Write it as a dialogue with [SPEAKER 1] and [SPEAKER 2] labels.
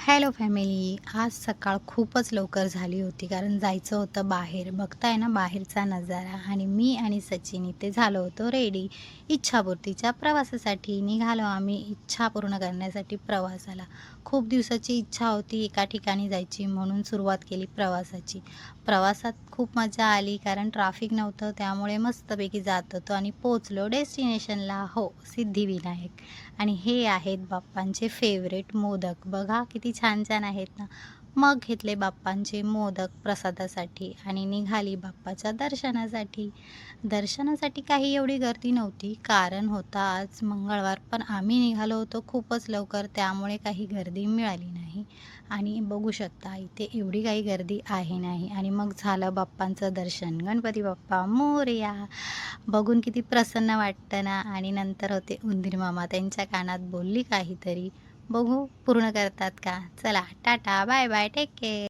[SPEAKER 1] Hello family. आज सकाळ खूपच लवकर झाली होती कारण जायचं होतं बाहेर. बघताय ना बाहेरचा नजारा आणि मी आणि सचिन इथे झालो होतो रेडी. इच्छापूर्तीच्या प्रवासासाठी निघालो आम्ही इच्छा पूर्ण करण्यासाठी प्रवासाला. खूप दिवसाची इच्छा होती एका ठिकाणी जायची म्हणून सुरुवात केली प्रवासाची. प्रवासात खूप मजा आली कारण ट्रॅफिक नव्हतं त्यामुळे मस्तपैकी जात होतो आणि पोहोचलो डेस्टिनेशनला. हो, सिद्धिविनायक. आणि हे आहेत बाप्पांचे फेवरेट मोदक. बघा किती छान-छान आहेत ना. मग घेतले बाप्पांचे मोदक प्रसादासाठी आणि निघाली बाप्पाच्या दर्शनासाठी. दर्शनासाठी काही एवढी गर्दी नव्हती कारण होता आज मंगळवार, पण आम्ही निघालो होतो खूपच लवकर त्यामुळे काही गर्दी मिळाली नाही. आणि बघू शकता इथे एवढी काही गर्दी आहे नाही. आणि मग झालं बाप्पांचं दर्शन. गणपती बाप्पा मोरया! बघून किती प्रसन्न वाटतं ना. आणि नंतर होते उंदीर मामा, त्यांच्या कानात बोलली काहीतरी. बघू पूर्ण करतात का? चला tata, bye bye, take care.